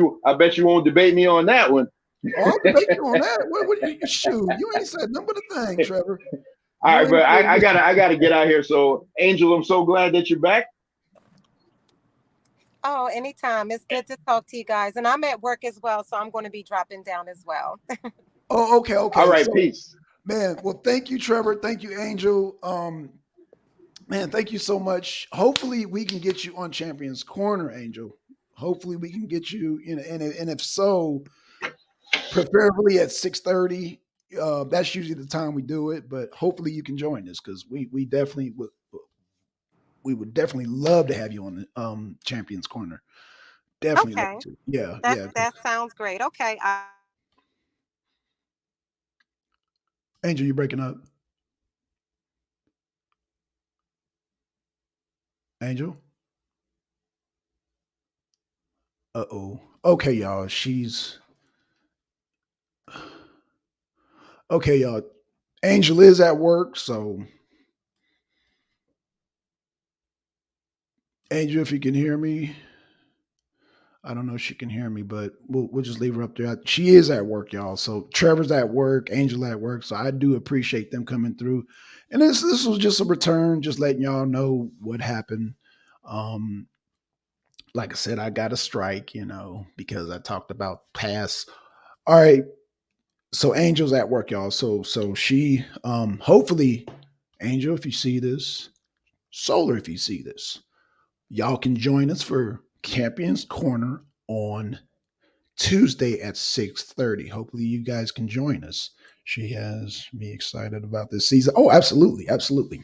[SPEAKER 2] you won't debate me on that one.
[SPEAKER 3] Oh, I'll debate you on that. What you shoot? You ain't said nothing but a thing, Trevor.
[SPEAKER 2] All
[SPEAKER 3] You
[SPEAKER 2] right, but
[SPEAKER 3] ain't said
[SPEAKER 2] I gotta get out here. So, Angel, I'm so glad that you're back.
[SPEAKER 4] Oh, anytime. It's good to talk to you guys. And I'm at work as well, so I'm going to be dropping down as well.
[SPEAKER 3] Oh, okay,
[SPEAKER 2] All
[SPEAKER 3] okay.
[SPEAKER 2] right,
[SPEAKER 3] So,
[SPEAKER 2] peace.
[SPEAKER 3] man, well, thank you, Trevor. Thank you, Angel. Man, thank you so much. Hopefully, we can get you on Champions Corner, Angel. Hopefully, we can get you in, and if so, preferably at 6:30. That's usually the time we do it, but hopefully, you can join us because we definitely would definitely love to have you on the Champions Corner. Definitely love
[SPEAKER 4] Okay.
[SPEAKER 3] to. Yeah,
[SPEAKER 4] That
[SPEAKER 3] yeah.
[SPEAKER 4] that sounds great. Okay.
[SPEAKER 3] Angel, you breaking up? Angel? Uh-oh. Okay, y'all. She's okay, y'all. Angel is at work, so Angel, if you can hear me, I don't know if she can hear me, but we'll just leave her up there. She is at work, y'all. So Trevor's at work, Angel at work. So I do appreciate them coming through. And this was just a return, just letting y'all know what happened. Um, like I said, I got a strike, because I talked about past. All right, so Angel's at work, y'all. So she hopefully, Angel, if you see this, Solar, if you see this, y'all can join us for Champions Corner on Tuesday at 6:30. Hopefully you guys can join us. She has me excited about this season. Oh, absolutely, absolutely.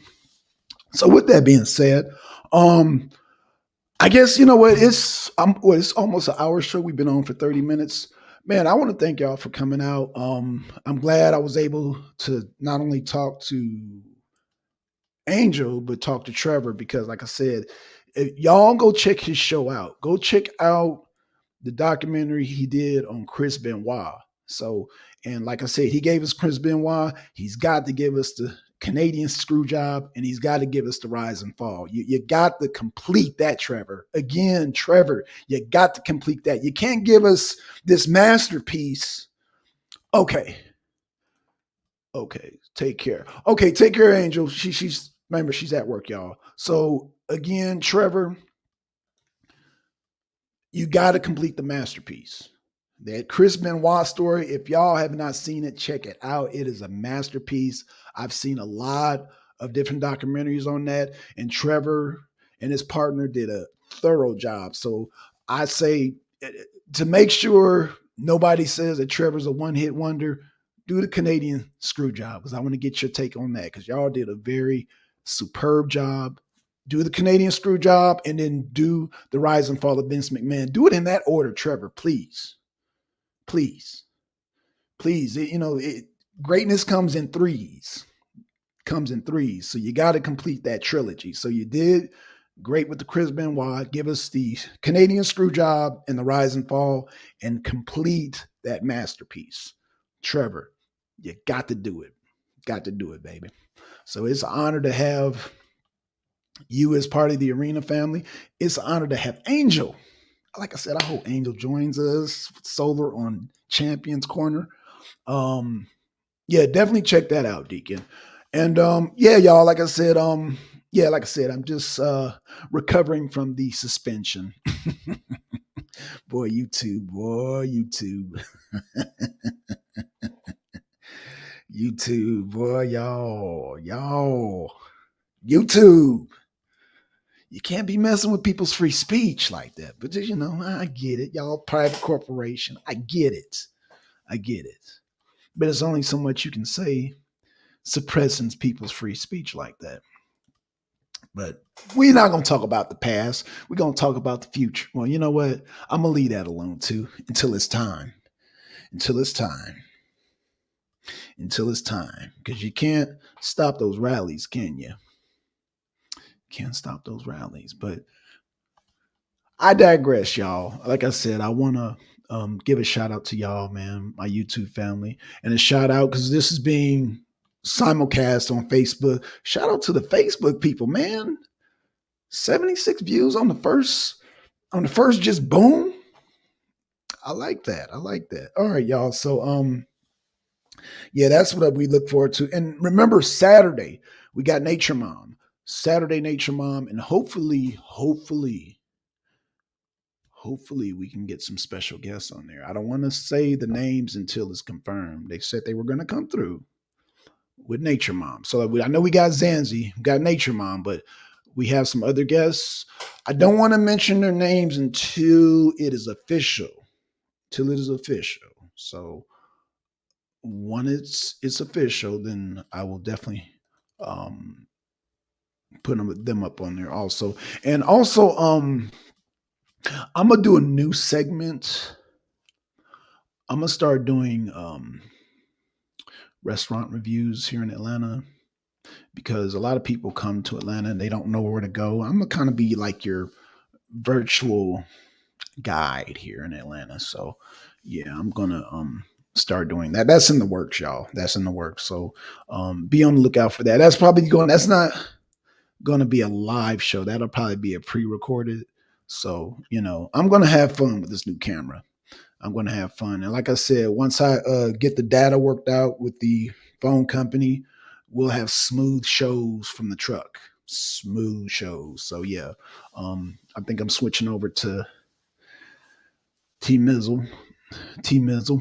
[SPEAKER 3] So with that being said, um, I guess you know what it's almost an hour show. We've been on for 30 minutes. Man, I want to thank y'all for coming out. I'm glad I was able to not only talk to Angel, but talk to Trevor because, like I said, if y'all go check his show out. Go check out the documentary he did on Chris Benoit. So, and like I said, he gave us Chris Benoit. He's got to give us the Canadian screw job, and he's got to give us the rise and fall. You got to complete that, Trevor. Again, Trevor, you got to complete that. You can't give us this masterpiece. Okay. Okay. Take care. Okay, take care, Angel. She's remember she's at work, y'all. So again, Trevor, you got to complete the masterpiece. That Chris Benoit story, if y'all have not seen it, check it out. It is a masterpiece. I've seen a lot of different documentaries on that, and Trevor and his partner did a thorough job. So I say to make sure nobody says that Trevor's a one hit wonder, do the Canadian screw job because I want to get your take on that because y'all did a very superb job. Do the Canadian screw job and then do the rise and fall of Vince McMahon. Do it in that order, Trevor, please. Please. Please. Greatness comes in threes. Comes in threes. So you got to complete that trilogy. So you did great with the Chris Benoit. Give us the Canadian screw job and the rise and fall and complete that masterpiece. Trevor, you got to do it. Got to do it, baby. So it's an honor to have you as part of the Arena family. It's an honor to have Angel. Like I said, I hope Angel joins us Solar on Champions Corner. Um, yeah, definitely check that out, Deacon. And yeah, y'all, like I said, I'm just recovering from the suspension. Boy, YouTube. YouTube, boy, y'all, YouTube. You can't be messing with people's free speech like that. But just, I get it. Y'all private corporation. I get it. I get it. But there's only so much you can say suppressing people's free speech like that. But we're not going to talk about the past. We're going to talk about the future. Well, you know what? I'm going to leave that alone too until it's time. Until it's time. Until it's time. Because you can't stop those rallies, can you? Can't stop those rallies. But I digress, y'all. Like I said, I want to give a shout out to y'all, man, my YouTube family, and a shout out because this is being simulcast on Facebook. Shout out to the Facebook people, man. 76 views on the first just boom. I like that. I like that. All right, y'all. So yeah, that's what we look forward to. And remember Saturday, we got Nature Mom. Saturday Nature Mom and hopefully we can get some special guests on there. I don't want to say the names until it's confirmed. They said they were going to come through with Nature Mom. So I know we got Zanzi, we got Nature Mom, but we have some other guests. I don't want to mention their names until it is official. Till it is official. So when it's official, then I will definitely um, put them up on there also. And also, I'm gonna do a new segment. I'm gonna start doing restaurant reviews here in Atlanta because a lot of people come to Atlanta and they don't know where to go. I'm gonna kind of be like your virtual guide here in Atlanta. So yeah, I'm gonna start doing that. That's in the works, y'all. That's in the works. So be on the lookout for that. That's not gonna be a live show. That'll probably be a pre-recorded. So, I'm gonna have fun with this new camera. I'm going to have fun. And like I said, once I get the data worked out with the phone company, we'll have smooth shows from the truck. Smooth shows. So yeah, I think I'm switching over to T Mizzle. T Mizzle.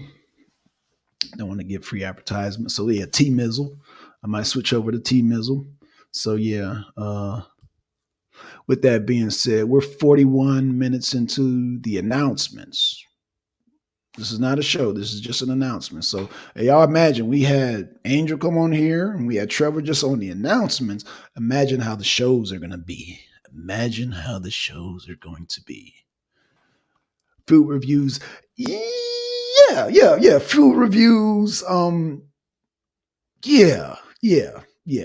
[SPEAKER 3] Don't want to give free advertisement. So yeah, T Mizzle. I might switch over to T Mizzle. So yeah. With that being said, we're 41 minutes into the announcements. This is not a show. This is just an announcement. So hey, y'all imagine we had Angel come on here and we had Trevor just on the announcements. Imagine how the shows are going to be. Imagine how the shows are going to be. Food reviews. Yeah. Food reviews. Yeah.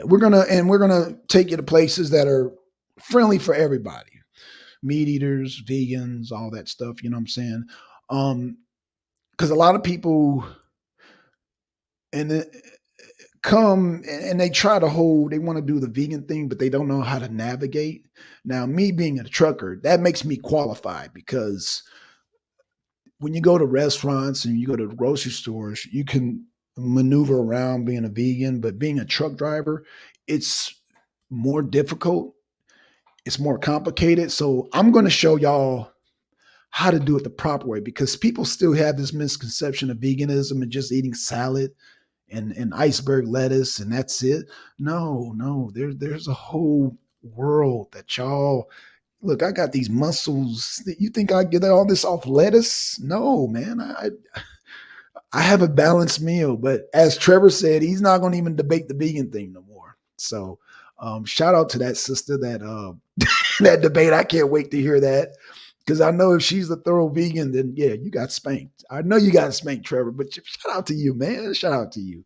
[SPEAKER 3] We're gonna take you to places that are friendly for everybody. Meat eaters, vegans, all that stuff. You know what I'm saying? Because a lot of people and come and they try to they want to do the vegan thing, but they don't know how to navigate. Now, me being a trucker, that makes me qualified because when you go to restaurants and you go to grocery stores, you can maneuver around being a vegan, but being a truck driver, it's more difficult. It's more complicated. So I'm going to show y'all how to do it the proper way because people still have this misconception of veganism and just eating salad and iceberg lettuce and that's it. No, there's a whole world that y'all look. I got these muscles. You think I get all this off lettuce? No, man. I have a balanced meal, but as Trevor said, he's not going to even debate the vegan thing no more. So, shout out to that sister that that debate. I can't wait to hear that because I know if she's a thorough vegan, then yeah, you got spanked. I know you got spanked, Trevor. But shout out to you, man. Shout out to you.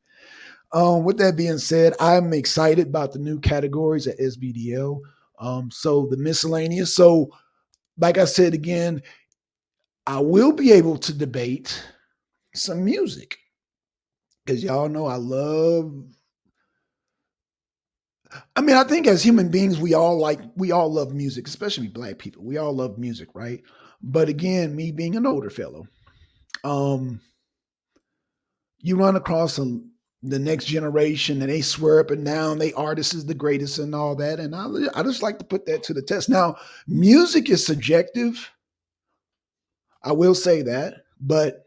[SPEAKER 3] With that being said, I'm excited about the new categories at SBDL. So the miscellaneous. So, like I said again, I will be able to debate some music because y'all know I love. I mean, I think as human beings, we all love music, especially black people. We all love music, right? But again, me being an older fellow, um, you run across the next generation and they swear up and down they artist is the greatest and all that. And I just like to put that to the test. Now, music is subjective. I will say that, but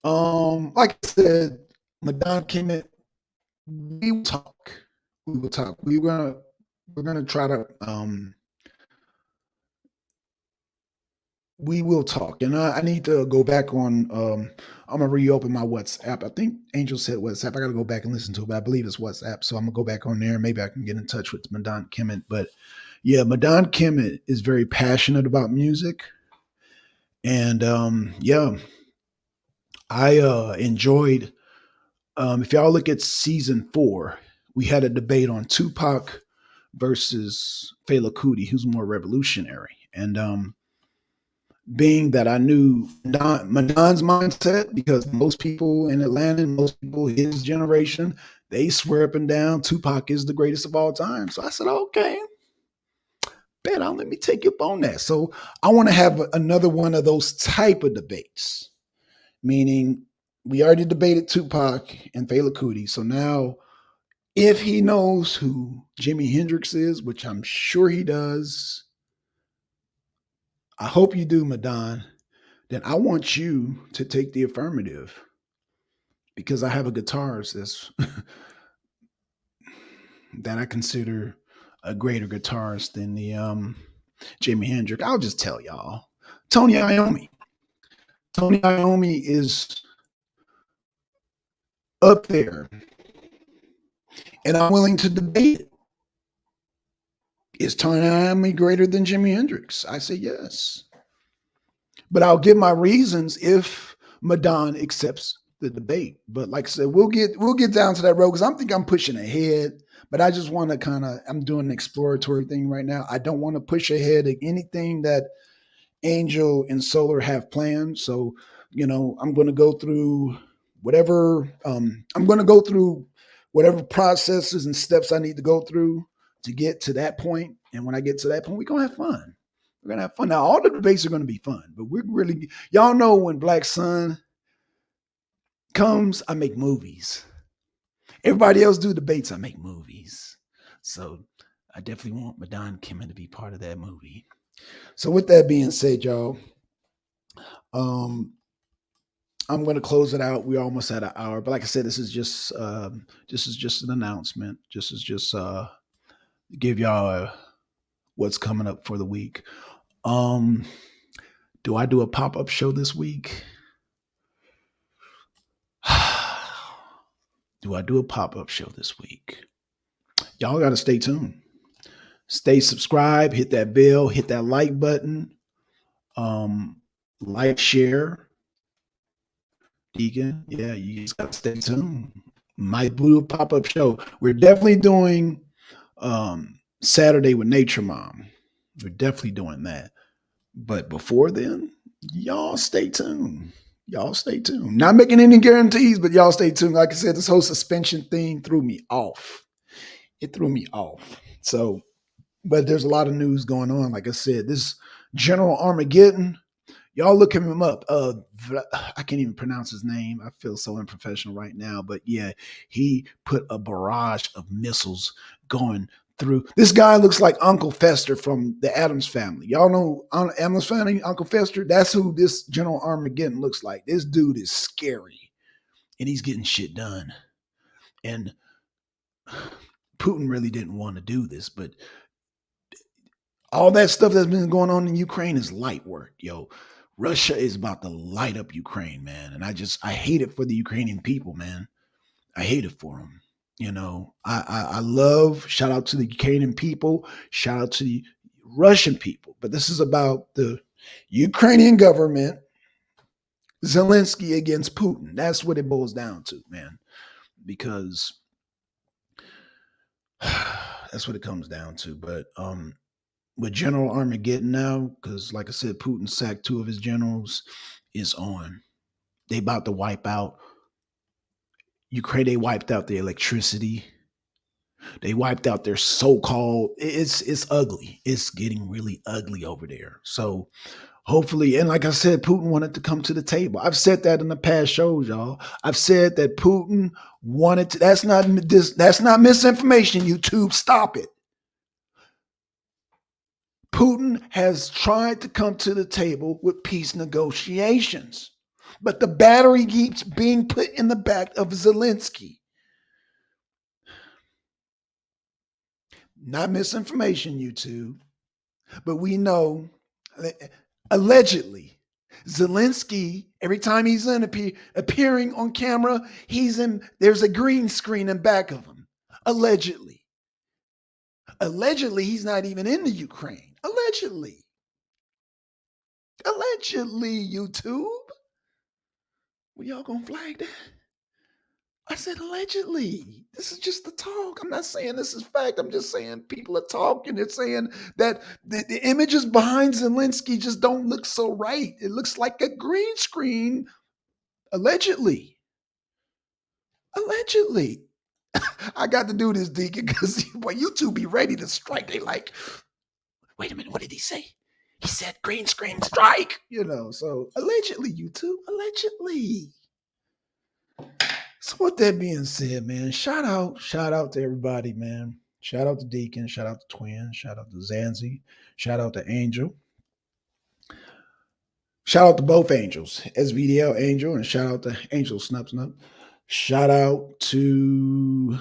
[SPEAKER 3] like I said, Madon Kemet, we will talk. We will talk. We're gonna try to we will talk. And I need to go back on I'm gonna reopen my WhatsApp. I think Angel said WhatsApp. I gotta go back and listen to it, but I believe it's WhatsApp. So I'm gonna go back on there. Maybe I can get in touch with Madon Kemet. But yeah, Madon Kemet is very passionate about music. And yeah, I enjoyed if y'all look at season 4, we had a debate on Tupac versus Fela Kuti, who's more revolutionary. And being that I knew Madon's mindset, because most people in Atlanta, most people his generation, they swear up and down Tupac is the greatest of all time. So I said, okay, bet I'll let me take you up on that. So I want to have another one of those type of debates, meaning we already debated Tupac and Fela Kuti. So now if he knows who Jimi Hendrix is, which I'm sure he does, I hope you do, Madon, then I want you to take the affirmative because I have a guitarist that I consider a greater guitarist than the Jimi Hendrix. I'll just tell y'all, Tony Iommi. Tony Iommi is up there, and I'm willing to debate it. Is Tony Iommi greater than Jimi Hendrix? I say yes. But I'll give my reasons if Madon accepts the debate. But like I said, we'll get down to that road because I'm pushing ahead. But I just want to I'm doing an exploratory thing right now. I don't want to push ahead of anything that Angel and Solar have planned. So, I'm going to go through whatever I'm going to go through whatever processes and steps I need to go through to get to that point. And when I get to that point, we're gonna have fun. We're gonna have fun. Now, all the debates are gonna be fun, but we're really y'all know when Blackson comes, I make movies. Everybody else do debates, I make movies. So I definitely want Madon Kimmon to be part of that movie. So with that being said, y'all, um, I'm going to close it out. We're almost at an hour, but like I said, this is just an announcement. This is just give y'all what's coming up for the week. Um, do I do a pop up show this week? Do I do a pop up show this week? Y'all got to stay tuned. Stay subscribed. Hit that bell. Hit that like button. Um, like, share. Deacon, yeah, you just got to stay tuned. Might do a pop up show. We're definitely doing Saturday with Nature Mom. We're definitely doing that. But before then, y'all stay tuned. Y'all stay tuned. Not making any guarantees, but y'all stay tuned. Like I said, this whole suspension thing threw me off. It threw me off. So, but there's a lot of news going on. Like I said, this General Armageddon, y'all look him up. I can't even pronounce his name. I feel so unprofessional right now. But yeah, he put a barrage of missiles going through. This guy looks like Uncle Fester from the Addams Family. Y'all know Addams Family, Uncle Fester? That's who this General Armageddon looks like. This dude is scary, and he's getting shit done. And Putin really didn't want to do this, but all that stuff that's been going on in Ukraine is light work, yo. Russia is about to light up Ukraine, man. And I hate it for the Ukrainian people, man. I hate it for them. I love, shout out to the Ukrainian people, shout out to the Russian people. But this is about the Ukrainian government, Zelensky against Putin. That's what it boils down to, man. Because that's what it comes down to. But with General Armageddon now, because like I said, Putin sacked 2 of his generals, is on. They about to wipe out Ukraine. They wiped out their electricity. They wiped out their so-called. It's ugly. It's getting really ugly over there. So hopefully, and like I said, Putin wanted to come to the table. I've said that in the past shows, y'all. I've said that Putin wanted to. That's not misinformation. YouTube, stop it. Putin has tried to come to the table with peace negotiations. But the battery keeps being put in the back of Zelensky. Not misinformation, YouTube, but we know allegedly Zelensky, every time he's appearing on camera, there's a green screen in back of him. Allegedly. Allegedly, he's not even in the Ukraine. Allegedly. Allegedly, YouTube. We y'all gonna flag that? I said allegedly. This is just the talk. I'm not saying this is fact. I'm just saying people are talking. They're saying that the images behind Zelensky just don't look so right. It looks like a green screen. Allegedly. Allegedly. I got to do this, Deacon, because boy, YouTube be ready to strike. They like, wait a minute, what did he say? He said green screen strike. So allegedly, YouTube. Allegedly. So with that being said, man, shout out to everybody, man. Shout out to Deacon, shout out to Twin, shout out to Zanzi, shout out to Angel. Shout out to both angels, SVDL Angel, and shout out to Angel Snup Snup. Shout out to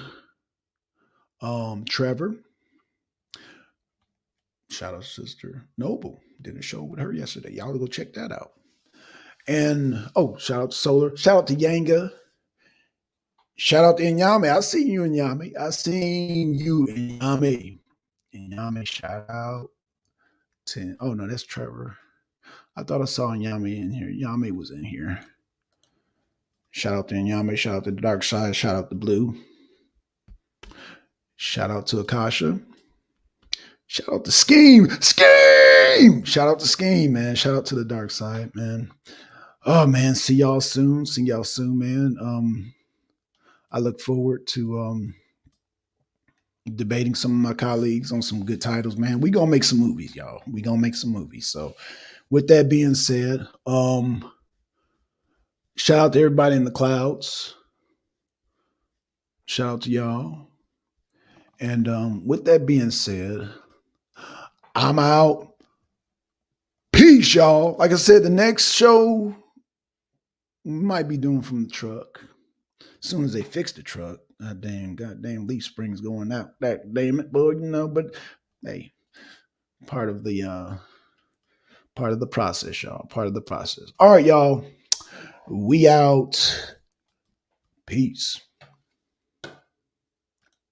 [SPEAKER 3] Trevor. Shout out to Sister Noble. Did a show with her yesterday. Y'all go check that out. And shout out to Solar. Shout out to Yanga. Shout out to Inyame. I seen you, Inyame. I seen you, Inyame. Inyame, shout out to. Oh no, that's Trevor. I thought I saw Inyame in here. Inyame was in here. Shout out to Inyame. Shout out to the Dark Side. Shout out to Blue. Shout out to Akasha. Shout out to Scheme. Scheme! Shout out to Scheme, man. Shout out to the Dark Side, man. Oh man, see y'all soon. See y'all soon, man. I look forward to debating some of my colleagues on some good titles, man. We gonna make some movies, y'all. We gonna make some movies. So with that being said, shout out to everybody in the clouds. Shout out to y'all. And with that being said, I'm out. Peace, y'all. Like I said, the next show we might be doing from the truck. As soon as they fix the truck, goddamn leaf springs going out. That damn it, boy, but hey, part of the process, y'all. Part of the process. All right, y'all. We out. Peace.